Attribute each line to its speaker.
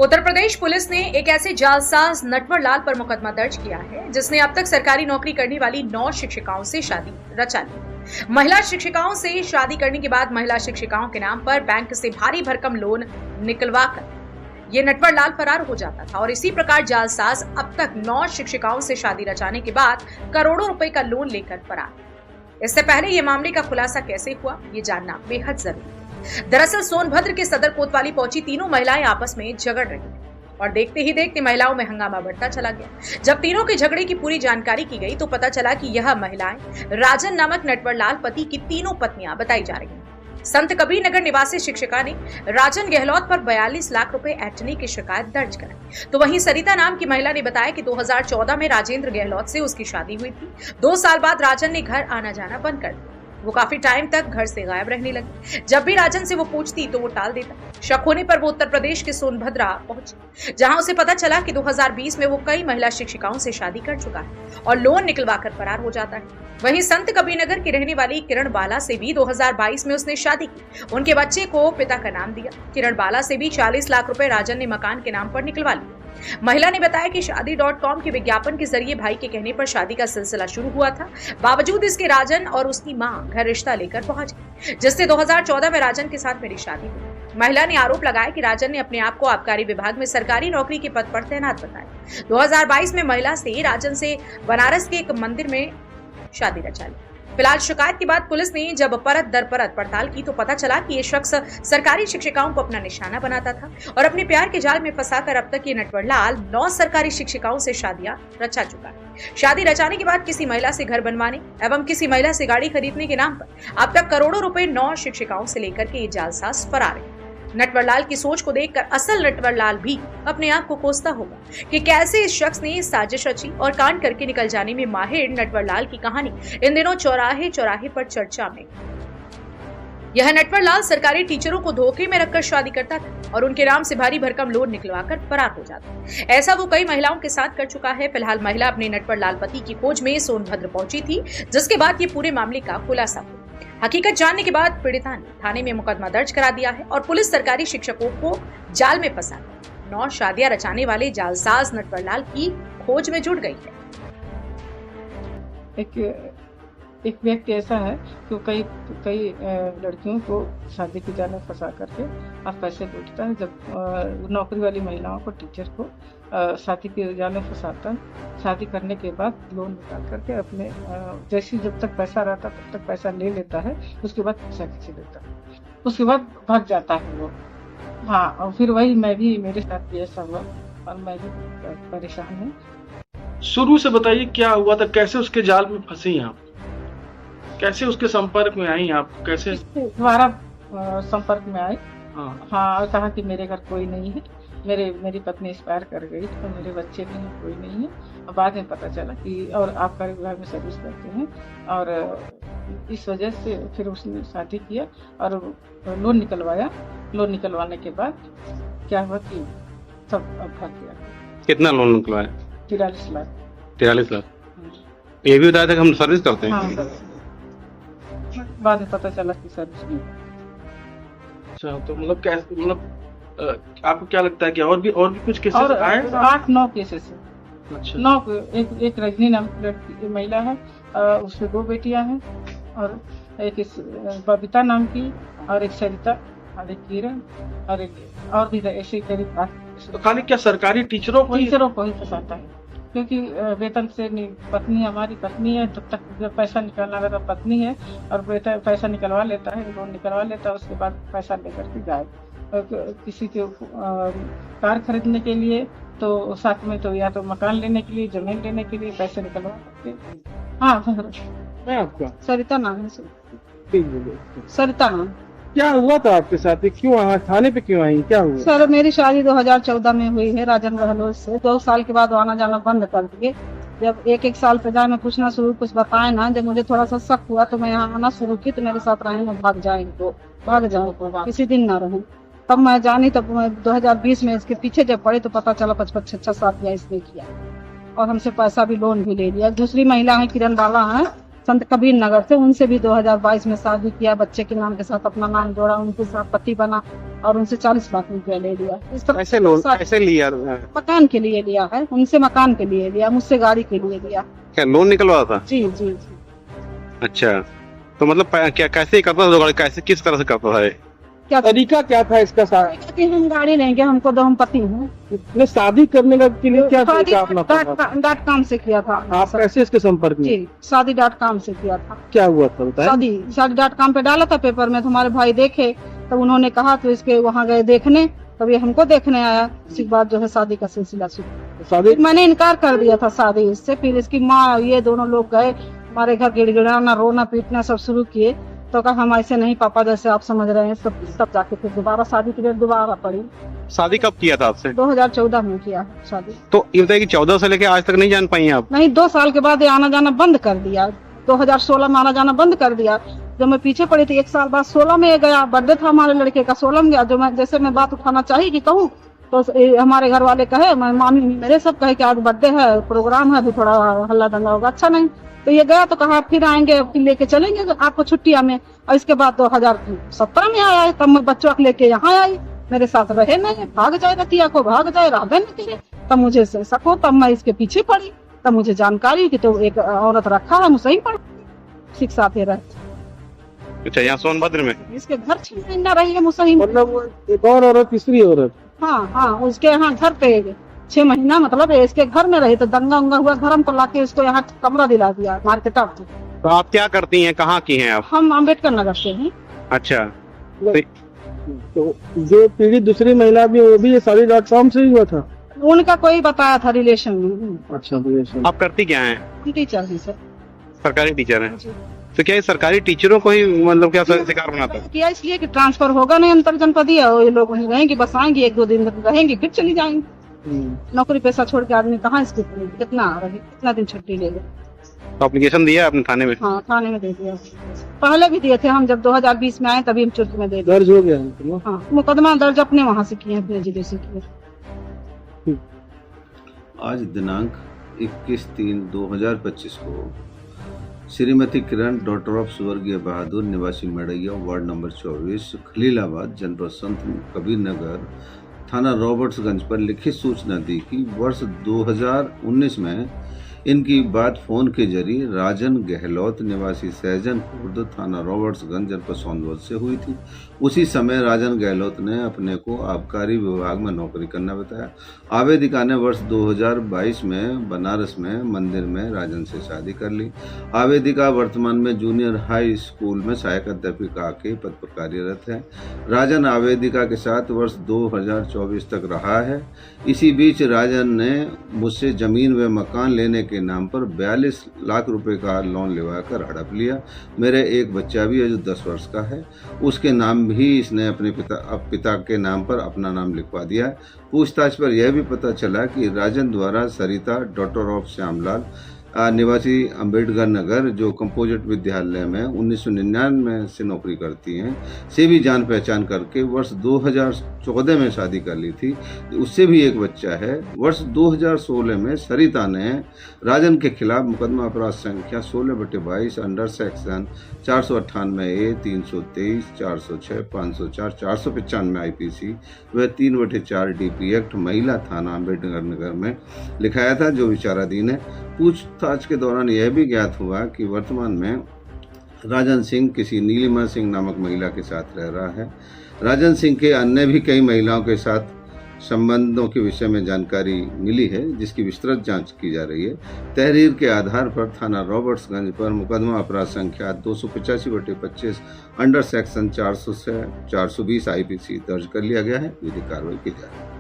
Speaker 1: Uttar Pradesh police ने एक ऐसे जालसाज नटवर लाल पर मुकदमा दर्ज किया है जिसने अब तक सरकारी नौकरी करने वाली 9 शिक्षिकाओं से शादी रचा ली। महिला शिक्षिकाओं से शादी करने के बाद महिला शिक्षिकाओं के नाम पर बैंक से भारी भरकम लोन निकलवाकर ये नटवर लाल फरार हो जाता था और इसी प्रकार जालसाज अब तक 9 शिक्षिकाओं से शादी रचाने के बाद करोड़ों रुपए का लोन लेकर फरार। इससे पहले ये मामले का खुलासा कैसे हुआ, ये जानना बेहद जरूरी है। दरअसल सोनभद्र के सदर कोतवाली पहुंची तीनों महिलाएं आपस में झगड़ रही थी और देखते ही देखते महिलाओं में हंगामा बढ़ता चला गया। जब तीनों के झगड़े की पूरी जानकारी की गई तो पता चला कि यह महिलाएं राजन नामक नटवर लाल पति की तीनों पत्नियां बताई जा रही हैं। संत कबीर नगर निवासी शिक्षिका ने राजन गहलोत पर 42 लाख रुपए ऐंठने की शिकायत दर्ज कराई। तो वहीं सरिता नाम की महिला ने बताया कि 2014 में राजेंद्र गहलोत से उसकी शादी हुई थी। 2 साल बाद राजन ने घर आना जाना बंद कर दिया। वो काफी टाइम तक घर से गायब रहने लगी। जब भी राजन से वो पूछती तो वो टाल देता। शक होने पर वो उत्तर प्रदेश के सोनभद्र पहुंची, जहां उसे पता चला कि 2020 में वो कई महिला शिक्षिकाओं से शादी कर चुका है और लोन निकलवाकर फरार हो जाता है। वहीं संत कबीरनगर की रहने वाली किरण बाला से भी 2022 में उसने शादी की। उनके बच्चे को पिता का नाम दिया। किरण बाला से भी 40 लाख रुपए राजन ने मकान के नाम पर निकलवा लिए। महिला ने बताया कि शादी.com के विज्ञापन के जरिए भाई के कहने पर शादी का सिलसिला शुरू हुआ था। बावजूद इसके राजन और उसकी मां घर रिश्ता लेकर पहुंच गई, जिससे 2014 में राजन के साथ मेरी शादी हुई। महिला ने आरोप लगाया कि राजन ने अपने आप को आबकारी विभाग में सरकारी नौकरी के पद पर तैनात बताया। 2022 में महिला से राजन से बनारस के एक मंदिर में शादी रचा ली। फिलहाल शिकायत के बाद पुलिस ने जब परत दर परत पड़ताल की तो पता चला कि ये शख्स सरकारी शिक्षिकाओं को अपना निशाना बनाता था और अपने प्यार के जाल में फंसाकर अब तक ये नटवर लाल 9 सरकारी शिक्षिकाओं से शादियां रचा चुका है। शादी रचाने के बाद किसी महिला से घर बनवाने एवं किसी महिला से गाड़ी खरीदने के नाम पर अब तक करोड़ों रुपए 9 शिक्षिकाओं से लेकर के ये जालसाज फरार है। नटवर लाल की सोच को देखकर असल नटवर लाल भी अपने आप को कोसता होगा कि कैसे इस शख्स ने साजिश रची और कांड करके निकल जाने में माहिर नटवर लाल की कहानी इन दिनों चौराहे चौराहे पर चर्चा में। यह नटवर लाल सरकारी टीचरों को धोखे में रखकर शादी करता था और उनके नाम से भारी भरकम लोन निकलवाकर फरार हो जाता। ऐसा वो कई महिलाओं के साथ कर चुका है। फिलहाल महिला अपने नटवर लाल पति की खोज में सोनभद्र पहुंची थी, जिसके बाद ये पूरे मामले का खुलासा हुआ। हकीकत जानने के बाद पीड़िता ने थाने में मुकदमा दर्ज करा दिया है और पुलिस सरकारी शिक्षकों को जाल में फंसाकर 9 शादियां रचाने वाले जालसाज नटवर लाल की खोज में जुट गई है।
Speaker 2: एक व्यक्ति ऐसा है कि कई लड़कियों को शादी के जाल में फंसा करके अब पैसे लूटता है। जब नौकरी वाली महिलाओं को, टीचर को शादी के जाल में फंसाता है। शादी करने के बाद लोन निकाल करके अपने जैसे जब तक पैसा रहता तब तक पैसा ले लेता है, उसके बाद पैसा खींच लेता है, उसके बाद भाग जाता है वो। हाँ, और फिर वही मेरे साथ भी ऐसा हुआ और मैं भी परेशान हूँ।
Speaker 3: शुरू से बताइए क्या हुआ था, कैसे उसके जाल में फंसी आप, कैसे उसके संपर्क में आई आप, कैसे
Speaker 2: दोबारा संपर्क में आए।
Speaker 3: हाँ,
Speaker 2: और कहा कि मेरे घर कोई नहीं है, मेरी पत्नी एक्सपायर कर गई तो मेरे बच्चे भी हैं, कोई नहीं है। और बाद में पता चला कि और आबकारी विभाग में सर्विस करते हैं और इस वजह से फिर उसने शादी किया और लोन निकलवाया। लोन निकलवाने के बाद क्या हुआ कि सब भाग गया।
Speaker 4: कितना लोन निकलवाया?
Speaker 2: 43 लाख।
Speaker 4: 43 लाख। ये भी बताया था कि हम सर्विस करते हैं।
Speaker 2: हाँ, बाद में पता चला कि सर्विस नहीं।
Speaker 3: अच्छा, तो मतलब कैसे, मतलब आपको क्या लगता है कि और भी कुछ केसेस आए?
Speaker 2: 8-9 केसेस है।
Speaker 3: अच्छा।
Speaker 2: 9। एक रजनी नाम की लड़की महिला है, उसमें 2 बेटियां हैं और एक बबीता नाम की और एक सरिता और एक किरण और एक और भी ऐसे करीब 8।
Speaker 3: तो खाली क्या सरकारी टीचरों को
Speaker 2: ही फंसाता है, क्योंकि वेतन से पत्नी हमारी पत्नी है, तब तक जब पैसा निकालना रहता पत्नी है और बेटा पैसा निकलवा लेता है, लोन निकलवा लेता है, उसके बाद पैसा लेकर के गायब। किसी के कार खरीदने के लिए तो साथ में तो या तो मकान लेने के लिए, जमीन लेने के लिए पैसे निकलवा सकते। हाँ,
Speaker 3: मैं आपका
Speaker 2: सरिता नाम है। सरिता नाम।
Speaker 3: क्या हुआ था आपके साथ, क्यों थाने पे क्यों आई, क्या हुआ?
Speaker 2: सर, मेरी शादी 2014 में हुई है राजन गहलोत से। 2 साल के बाद आना जाना बंद कर दिए। जब एक साल पे जाए मैं पूछना शुरू, कुछ बताए ना। जब मुझे थोड़ा सा शक हुआ तो मैं यहाँ आना शुरू की तो मेरे साथ रहे मैं भाग जाऊँ किसी दिन ना रहूँ। तब मैं जानी, तब मैं 2020 में इसके पीछे जब पड़ी तो पता चला 55-56 शादियां इसने किया और हमसे पैसा भी लोन भी ले लिया। दूसरी महिला है किरण बाला है, संत कबीर नगर से, उनसे भी 2022 में शादी किया, बच्चे के नाम के साथ अपना नाम जोड़ा, उनके साथ पति बना और उनसे 40 लाख रुपया ले लिया। इस तरह
Speaker 4: कैसे लोन कैसे लिया?
Speaker 2: मकान के लिए लिया है, उनसे मकान के लिए लिया, मुझसे गाड़ी के लिए लिया।
Speaker 4: क्या लोन निकलवा था?
Speaker 2: जी जी जी।
Speaker 4: अच्छा, तो मतलब क्या कैसे करता था? कैसे किस तरह से करता था?
Speaker 2: क्या
Speaker 3: तरीका क्या था इसका?
Speaker 2: कि हम गाड़ी लेंगे, हमको दो, हम पति हैं।
Speaker 3: शादी करने का के लिए क्या
Speaker 2: शादी
Speaker 3: तरीका अपना था?
Speaker 2: .com से किया था।
Speaker 3: आप कैसे इसके संपर्क में?
Speaker 2: जी, शादी.com से किया था।
Speaker 3: क्या हुआ था बताएं?
Speaker 2: शादी.com पे डाला था पेपर में, तुम्हारे भाई देखे, तब उन्होंने कहा, तो इसके वहाँ गए देखने, तब ये हमको देखने आया। इसके बाद जो है शादी का सिलसिला शुरू।
Speaker 3: शादी
Speaker 2: मैंने इनकार कर दिया था शादी इससे, फिर इसकी माँ, ये दोनों लोग गए हमारे घर, गिड़गिड़ाना, रोना पीटना सब शुरू किए। तो कहा हम ऐसे नहीं पापा, जैसे आप समझ रहे हैं। सब जाके फिर दोबारा शादी के लिए दोबारा पड़ी।
Speaker 4: शादी कब किया था आपसे?
Speaker 2: 2014 में किया शादी।
Speaker 4: तो ये बताइए कि 14 से लेके आज तक नहीं जान पाई आप?
Speaker 2: नहीं, 2 साल के बाद ये आना जाना बंद कर दिया। 2016 में आना जाना बंद कर दिया। जब मैं पीछे पड़ी थी 1 साल बाद 16 में गया, बर्थडे था हमारे लड़के का, 16 में गया। जो मैं जैसे मैं बात उठाना चाहिए कि कहूँ, तो हमारे घर वाले कहे, मामी मेरे सब कहे कि आज बर्थडे है, प्रोग्राम है, अभी थोड़ा हल्ला दंगा होगा, अच्छा नहीं। तो ये गया, तो कहा फिर आएंगे, फिर लेके चलेंगे आपको छुट्टियां में। और इसके बाद 2017 में आया, तब मैं बच्चों को लेके यहाँ आई, मेरे साथ रहे नहीं, भाग जाए रतिया को, भाग जाए, राधे नहीं तेरे। तब मुझे शक हो, तब मैं इसके पीछे पड़ी, तब मुझे जानकारी कि तो एक औरत रखा है, मुझसे ही पड़ी शिक्षा दे रहे।
Speaker 4: अच्छा, यहाँ सोनभद्र में?
Speaker 2: इसके घर 6 महीना रही है मुझसे ही।
Speaker 3: मतलब एक और औरत, तीसरी औरत?
Speaker 2: हाँ, उसके यहाँ घर पे 6 महीना, मतलब इसके घर में रही। तो दंगा उंगा हुआ, घर हमको लाके इसको यहाँ कमरा दिला दिया मार्केट।
Speaker 4: तो आप क्या करती हैं, कहाँ की हैं आप?
Speaker 2: हम अम्बेडकर नगर से हैं।
Speaker 4: अच्छा,
Speaker 3: तो जो पीड़ित दूसरी महिला भी, वो भी शादी.com से ही हुआ था?
Speaker 2: उनका कोई बताया था रिलेशन में।
Speaker 3: अच्छा, रिलेशन।
Speaker 4: आप करती क्या हैं?
Speaker 2: टीचर हैं सर।
Speaker 4: सरकारी टीचर हैं? तो क्या ये सरकारी टीचरों को ही मतलब क्या शिकार बनाता है?
Speaker 2: किया इसलिए कि ट्रांसफर होगा नहीं अंतर जनपदीय, ये लोग वहीं रहेंगे, बस आएंगे 1-2 दिन रहेंगे, फिर चली जाएंगे। नौकरी पैसा छोड़ के आदमी कहाँ इसके कितना रहे, कितना दिन छुट्टी ले ले।
Speaker 4: तो एप्लीकेशन दिया आपने थाने में?
Speaker 2: हाँ, थाने में दे दिया। पहले भी दिए थे हम, जब 2020 में आए तभी हम चुर्क में दे दिया।
Speaker 3: दर्ज हो गया?
Speaker 2: हाँ, मुकदमा दर्ज अपने वहाँ से किए, अपने जिले से किए।
Speaker 5: आज दिनांक 21/3/2025 को श्रीमती किरण डॉटर ऑफ स्वर्गीय बहादुर निवासी मेड़ैया वार्ड नंबर 24 खलीलाबाद जनपद संत कबीर नगर थाना रॉबर्ट्सगंज पर लिखित सूचना दी कि वर्ष 2019 में इनकी बात फोन के जरिए राजन गहलोत निवासी सहजन खुर्द थाना रॉबर्ट्सगंज जनपद सोनभद्र से हुई थी। उसी समय राजन गहलोत ने अपने को आबकारी विभाग में नौकरी करना बताया। आवेदिका ने वर्ष 2022 में बनारस में मंदिर में राजन से शादी कर ली। आवेदिका वर्तमान में जूनियर हाई स्कूल में सहायक अध्यापिका के पद पर कार्यरत है। राजन आवेदिका के साथ वर्ष 2024 तक रहा है। इसी बीच राजन ने मुझसे जमीन व मकान लेने के नाम पर 42 लाख रुपए का लोन लेवाकर हड़प लिया। मेरे एक बच्चा भी है जो 10 वर्ष का है, उसके नाम भी इसने अपने पिता के नाम पर अपना नाम लिखवा दिया है। पूछताछ पर यह भी पता चला कि राजन द्वारा सरिता डॉटर ऑफ श्यामलाल निवासी अम्बेडकर नगर जो कंपोजिट विद्यालय में 1999 से नौकरी करती हैं से भी जान पहचान करके वर्ष 2014 में शादी कर ली थी। उससे भी एक बच्चा है। वर्ष 2016 में सरिता ने राजन के खिलाफ मुकदमा अपराध संख्या 16/22 अंडर सेक्शन 498A 323 406 504 495 IPC व 3/4 DP एक्ट महिला थाना अम्बेडकर नगर में लिखाया था, जो विचाराधीन है। पूछताछ के दौरान यह भी ज्ञात हुआ कि वर्तमान में राजन सिंह किसी नीलिमा सिंह नामक महिला के साथ रह रहा है। राजन सिंह के अन्य भी कई महिलाओं के साथ संबंधों के विषय में जानकारी मिली है, जिसकी विस्तृत जांच की जा रही है। तहरीर के आधार पर थाना रॉबर्ट्सगंज पर मुकदमा अपराध संख्या 285/25 अंडर सेक्शन 400 से 420 IPC दर्ज कर लिया गया है। विधिक कार्रवाई की जा रही है।